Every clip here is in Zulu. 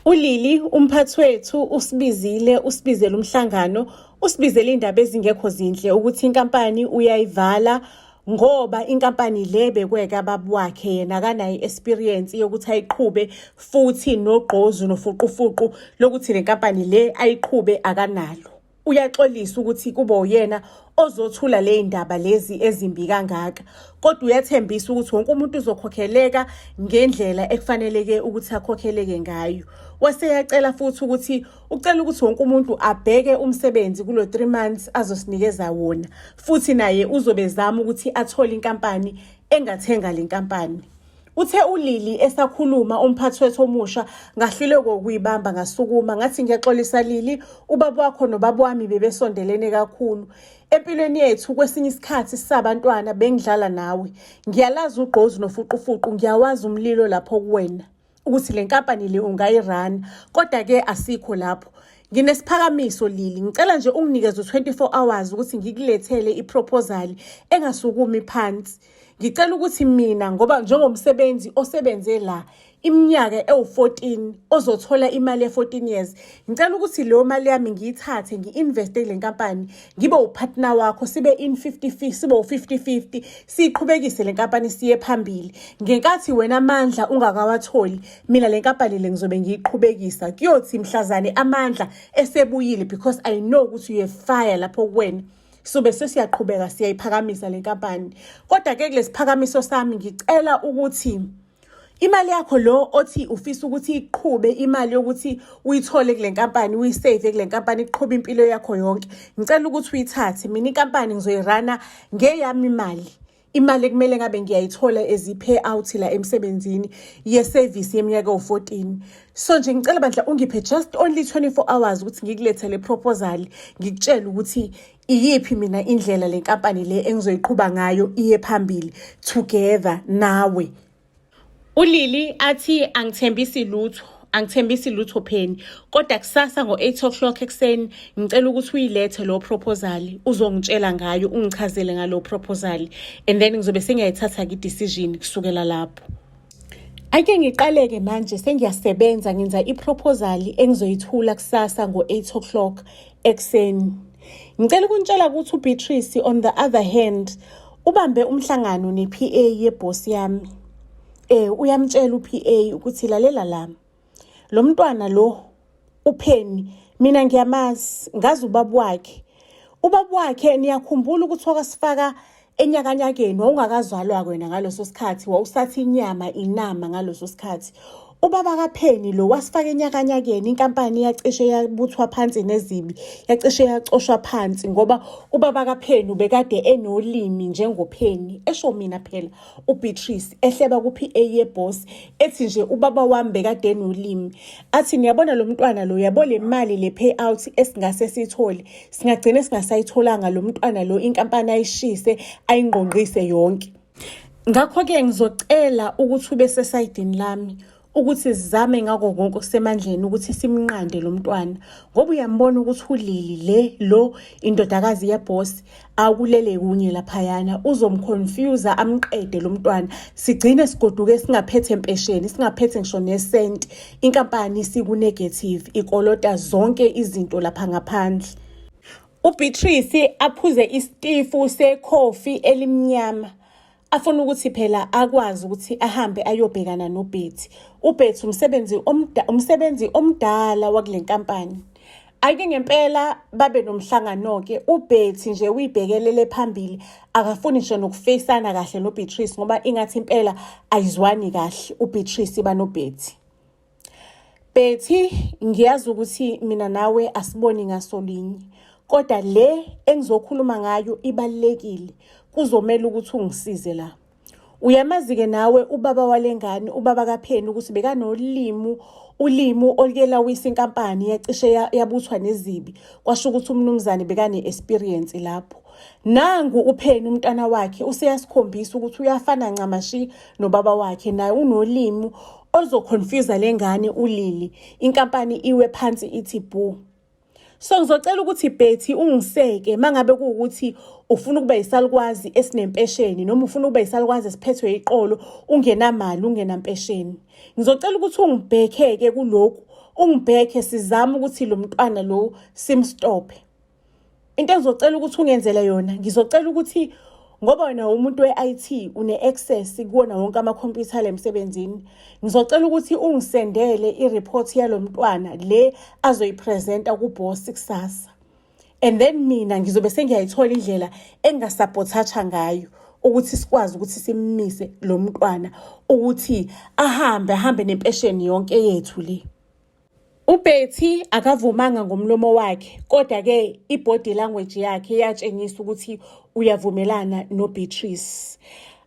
uLili umphathi wethu usibizele umhlangano, usibizele indaba ezingekho zinhle ukuthi inkampani uyayivala ngoba inkampani le bekweka baba wakhe yena akanayo experience yokuthi ayiqhube futhi nogqozu nofuqufuqu lokuthi le nkampani le ayiqhube akanalo. Uyaxolisa ukuthi kuba uyena ozothula le ndaba lezi ezimbi kangaka, kodwa uyathembisa ukuthi wonke umuntu uzokhokheleka ngendlela ekufaneleke ukuthi akhokheleke ngayo. Waseyacela futhi ukuthi ucela ukuthi wonke umuntu abheke umsebenzi kulo 3 months azosinikeza wona, futhi naye uzobezama ukuthi athole inkampani engathenga le nkampani. Uthe uLili esakhuluma umphathi wethu omusha ngahlulwe kokuyibamba ngasukuma ngathi ngiyaxolisa Lili, ubaba wakho nobaba wami bebesondelene kakhulu. Empilweni yethu kwesinye isikhathi sisabantwana bengidlala nawe. Ngiyalazi ugqozi nofuqufuqu, ngiyawazi umlilo lapho kuwena ukuthi le nkampani le ungayirana, kodwa ke asikho lapho. Nginesiphakamiso Lili, ngicela nje unginikeze 24 hours ukuthi ngikulethele iproposal engasukumi phansi. Ngicela ukuthi mina ngoba njengomsebenzi osebenze la iminyaka ewu14 ozothola imali ye14 years, ngicela ukuthi leyo mali yami ngiyithathe ngiinveste kule nkampani, ngibe upartner wakho, sibe in 50-50, sibe u50-50, siqhubekise le nkampani siye phambili. Ngenkathi wena amandla ungakawatholi, mina le nkampani le ngizobe ngiyiqhubekisa kuyothi mhlazane amandla esebuyile, because I know ukuthi you have fire lapho kuwena. Sobe sesiyaqhubeka siyayiphakamisa le nkampani. Kodwa ke kulesiphakamiso sami ngicela ukuthi imali yakho lo othi ufisa ukuthi iqhube, imali yokuthi uyithole kule nkampani, uyisave kule nkampani, iqhube impilo yakho yonke, ngicela ukuthi uyithathe. Mina inkampani ngizoyirana ngeyami imali ekumele ngabe ngiyayithola as i-payout la emsebenzini ye-service yeminyaka ewu14. So nje ngicela bandla ungiphe just only 24 hours ukuthi ngikulethe le proposal, ngikutshela ukuthi iyiphi mina indlela le nkampani le engizoyiqhuba ngayo iye phambili together nawe. uLili athi angithembisi lutho pheni, kodwa kusasa ngo8 o'clock ekseni ngicela ukuthi uyilethe lo proposal, uzongitshela ngayo, ungichazele ngalo proposal, and then ngizobe sengiyayithatha ke decision kusukela lapho. Ake ngiqaleke manje sengiyasebenza ngenza iproposal engizoyithula kusasa ngo8 o'clock ekseni. Ngicela ukuntshela ukuthi uBeatrice on the other hand ubambe umhlangano nePA yeboss yami. Uyamtshela uPA ukuthi lalela lami, lo mntwana lo uPheni mina ngiyamazi, ngazi ubaba wakhe niyakhumbula ukuthi wakasifaka enyakanyakeni, wawungakazalwa kwena ngaloso sikhathi, wawusathi inama ngaloso sikhathi. Ubaba kaPheni lo wasifaka enyakanyakeni, inkampani yacishe yabuthwa phansi nezibi, yacishe yacoshwa phansi ngoba ubaba kaPheni ubekade enolimi njengoPheni. Esho mina phela uBeatrice ehleba kuPA yeboss ethi nje ubaba wami bekade enolimi. Athi niyabona lo mntwana lo, yabo le mali le payout esingase sithole, singagcina singasayitholanga lo mntwana lo, inkampani ayishise ayingqongqise yonke. Ngakho ke ngizocela ukuthi ube sesayidini lami, ukuthi sizame ngako konke kusemandleni ukuthi simnqande lo mntwana, ngoba uyambona ukuthi uLili lo indodakazi yeboss akulele kunye laphayana, uzomconfuse amqede lo mntwana, sigcine sigoduke singaphethe empesheni, singaphethe ngisho nesent, inkampani siku-negative, ikolota zonke izinto lapha ngaphandle. uBeatrice aphuze istifu sekhofi elimnyama, afuna ukuthi phela akwazi ukuthi ahambe ayobhekana noBethi. uBethi umsebenzi omdala wakule nkampani. Ake ngempela babe nomhlangano ke, uBethi nje uyibhekelele phambili, akafuni nje nokufacana kahle noBeatrice ngoba ingathi impela ayizwani kahle uBeatrice banoBethi. Bethi, ngiyazi ukuthi mina nawe asiboni ngasolinye, kodwa le engizokhuluma ngayo ibalekile, kuzomela ukuthi ungisize la. Uyamazi ke nawe ubaba walengane, ubaba kaPheni, ukuthi ulimi olikela wisa inkampani yacishe yabuthwa nezibi, kwasho ukuthi umnumzane bekane experience lapho. Nangu uPheni umntana wakhe useyasikhombisa ukuthi uyafana ncamashi nobaba wakhe, naye unolimi ozoconfuse lengane uLili, inkampani iwe phansi ithi boo. So ngizocela ukuthi Bethi ungiseke mangabe kuukuthi ufuna ukuba yisalukwazi esinempesheni noma ufuna ukuba yisalukwazi esiphethwe iqolo, ungenamali, ungenampesheni. Ngizocela ukuthi ungibhekeke kulokhu ungibhekhe sizame ukuthi lo mntwana lo simstophe. Into engizocela ukuthi ungenzele yona, ngizocela ukuthi ngoba wena umuntu we-IT une-access kuwona wonke amakhompyutha emsebenzini, ngizocela ukuthi ungisendele i-report yalo mntwana le azoyipresenta kuboss kusasa. And then mina ngizobe sengiyayithola indlela engasabotacha ngayo ukuthi sikwazi ukuthi simmise lo mntwana ukuthi ahambe nempesheni yonke yethu le. uBetty akavumanga ngomlomo wakhe, kodwa ke ibody language yakhe yatshengisa ukuthi uyavumelana noBeatrice.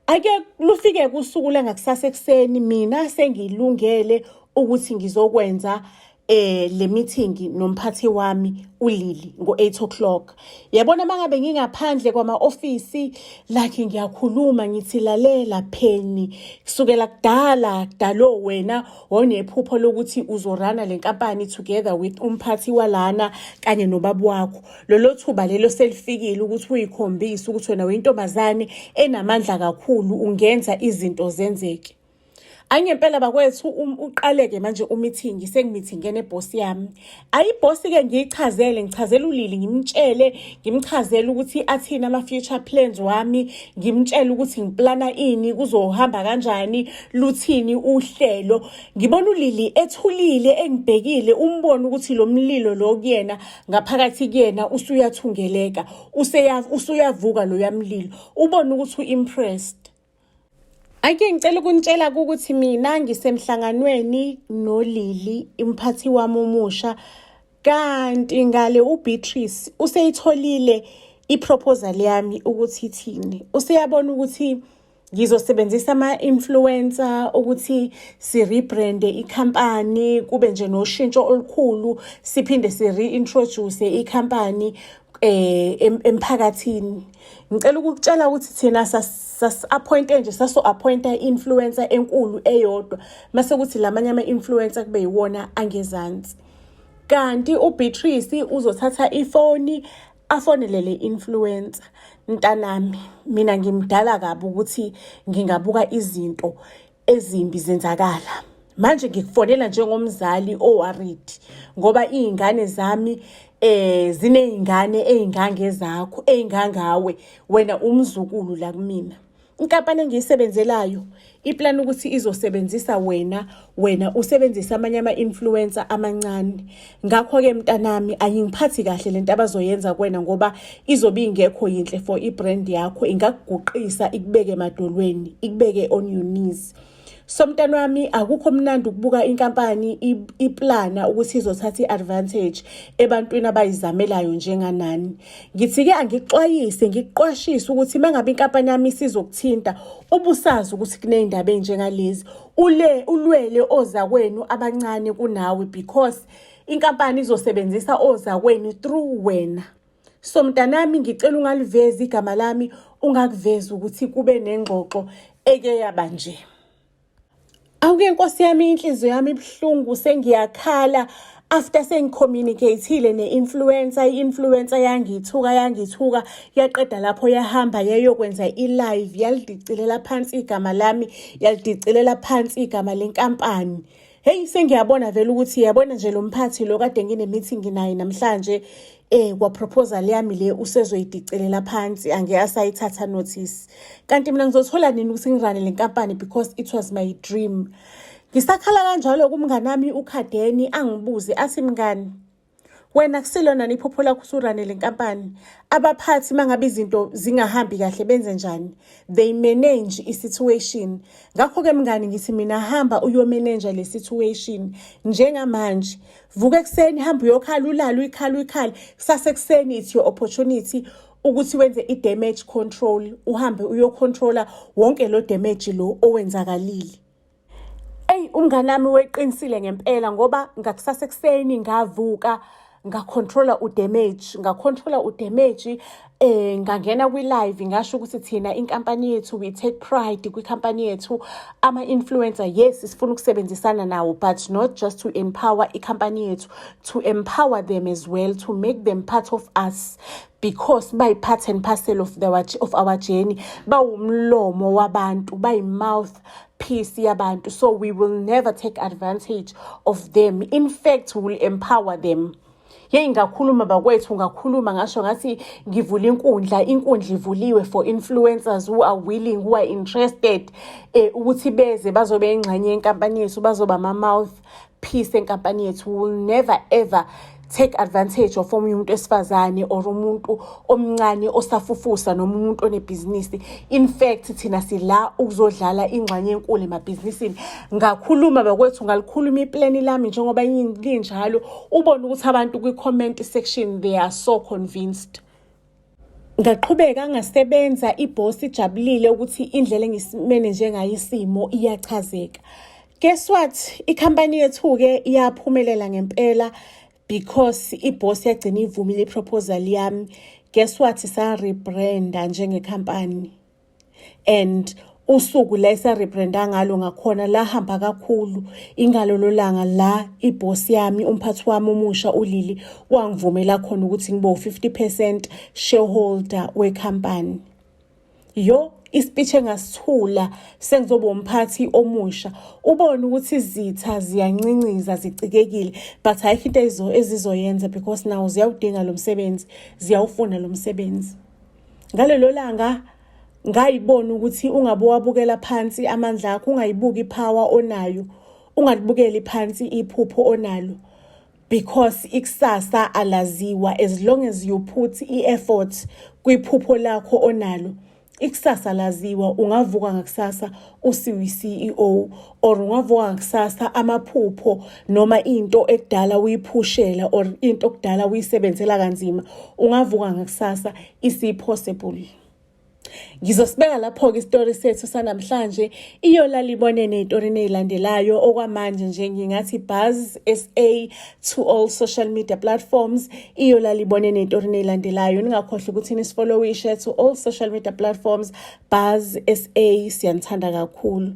Ake lufike kusuku langakusasa ekseni mina sengilungele ukuthi ngizokwenza le meeting nomphathi wami uLili ngo-8 o'clock. Yabona mangabe ngingaphandle kwama-ofisi like ngiyakhuluma ngithi lalela Penny, kusukela kudalo wena onephupho lokuthi uzorana le nkampani together with umphathi walana kanye nobaba wakho. Lolo thuba lelo selifikile ukuthi uyikhombise ukuthi wena uyintombazane enamandla kakhulu, ungenza izinto zenzeke. Angempela bakwethu uqaleke manje umeeting sengimithingene neboss yami. Ayiboss ke ngichazela uLili, ngimchazela ukuthi athina ama future plans wami, ngimtshela ukuthi ngiplana ini, kuzohamba kanjani, luthini uhlelo. Ngibona uLili ethulile engibhekile, umbone ukuthi lo mlilo lo kuyena ngaphakathi kuyena usuyathungeleka, usuyavuka lo yamlilo. Ubone ukuthi uimpressed. Ake ngicela ukunitshela ukuthi mina ngisemhlanganweni noLili, umphathi wami omusha, kanti ngale uBeatrice useyitholile iproposal yami ukuthi ithini. Useyabona ukuthi ngizosebenzisa ama-influencer ukuthi si-rebrande ikhampani, kube nje noshintsho olukhulu, siphinde si-reintroduce ikhampani emphakathini. Ngicela ukukutshela ukuthi thina saso-appointa influencer enkulu eyodwa, mase kuthi lamanye ama-influencer kube yiwona angezansi. Kanti uBeatrice uzothatha ifoni afonelele influencer. Mntanami, mina ngimdala kabi ukuthi ngingabuka izinto ezimbi zenzakala. Manje ngikufonela njengomzali oworried ngoba izingane zami zineyingane eyingange zakho, eyingangawe, wena umzukulu la kumina. Inkampani engiyisebenzelayo iplan ukuthi izosebenzisa wena usebenzisa amanye ama-influencer amancane. Ngakho ke mntanami, ayingiphathi kahle lento abazoyenza kuwena ngoba izobe ingekho yinhle for ibrand yakho, ingakuguqisa ikubeke emadolweni, ikubeke on your knees. So mntana wami, akukho mnandi ukubuka inkampani iplana ukuthi izothatha iadvantage ebantwini abayizamelayo njenganani. Ngithi ke angixwayise, ngiqwashise ukuthi mangabe inkampani yami isizokuthinta, ubusazi ukuthi kunezindaba ezinjengalezi, ulwele ozakwenu abancane kunawe, because inkampani izosebenzisa ozakwenu through wena. So mntanami, ngicela ungalivezi igama lami, ungakuvezi ukuthi kube nengxoxo eke yaba nje. Awuke Nkosi yami, inhliziyo yami ibhlungu, sengiyakhala after sengicommunicateile ne-influencer. I-influencer yangithuka yaqeda lapho yahamba yayokwenza i-live, yalidicilela phansi igama lami, yalidicilela phansi igama lenkampani. Hey, sengiyabona vele ukuthi yabona nje lo mphathi lo kade ngine-meeting naye namhlanje kwa proposal yami le usezoyidicelela phansi, angeke asayithatha notice. Kanti mina ngizothola nini ukuthi ngirane le nkampani because it was my dream. Ngisakhala kanjalo kumngani nami uKhadeni angibuze athi, mngani, wena kusilona iphupho lakho usurane le nkampani, abaphathi mangabe izinto zingahambi kahle benze njani? They manage i-situation. Ngakho ke mngani, ngithi mina hamba uyomanage le situation. Njengamanje vuka ekseni, hamba uyokhala, ulala uyikhala, kusasa ekseni it's your opportunity ukuthi wenze i-damage control, uhambe uyocontrola wonke lo damage lo owenzakalile. Umngani wami weqinisile ngempela ngoba ngakusasa ekseni ngavuka ngacontrola udamage ngangena kwi-live ngasho ukuthi thina inkampani yethu we take pride kwikhampani yethu. Ama-influencer, yes, sifuna ukusebenzisana nawo, but not just to empower ikhampani yethu, to empower them as well, to make them part of us, because bayi-part and parcel of our journey, bawumlomo wabantu, bayi-mouth piece yabantu. So we will never take advantage of them. In fact, we will empower them. Ngakhuluma bakwethu, ngakhuluma ngasho ngathi ngivula inkundla ivuliwe for influencers who are willing, who are interested ukuthi beze bazobe ingxenye yenkampani yethu, bazoba ama-mouth piece enkampani yethu. We will never ever take advantage of umuntu esifazane or umuntu omncane osafufusa noma umuntu onebhizinisi. In fact, thina sila ukuzodlala ingxenye enkulu emabhizinisini. Ngakhuluma bakwethu, ngalikhuluma iplani lami njengoba linjalo, ubone ukuthi abantu kwi-comment section they are so convinced. Ngaqhubeka ngasebenza, iboss ijabulile ukuthi indlela engisimene njengayo isimo iyachazeka. Guess what? Ikhampani yethu-ke iyaphumelela ngempela, because iboss yagcina ivumile iproposal yami. Guess what? Sa-rebranda njengekhampani. And usuku la isa-rebranda ngalo ngakhona lahamba kakhulu. Ingalolo langa la iboss yami, umphathi wami umusha uLili, wangivumela khona ukuthi ngibe 50% shareholder wekhampani. Ispeech engasithula sengizoba umphathi omusha, ubone ukuthi izitha ziyancinciza, zicikekile, but ayikho into ezizoyenza, because now ziyawudinga lo msebenzi, ziyawufuna lo msebenzi. Ngalelo langa ngayibona ukuthi ungabe wabukela phansi amandla akho, ungayibuki ipower onayo, ungalibukeli phansi iphupho onalo, because ikusasa alaziwa. As long as you put i-effort kwiphupho lakho onalo, ikusasa laziwa. Ungavuka ngakusasa usiyi-CEO, or ungavuka ngakusasa amaphupho noma into ekudala uyiphushela, or into okudala uyisebenzela kanzima, ungavuka ngakusasa isi-possible. Ngizosibeka lapho-ke isitori sethu sanamhlanje. Iyolalibone ney'tori ney'landelayo. Okwamanje nje ngingathi Buzz SA to all social media platforms. Iyolalibone ney'tori ney'landelayo. Ningakhohlwa ukuthi nisifollowishe to all social media platforms. Buzz SA, siyanithanda kakhulu.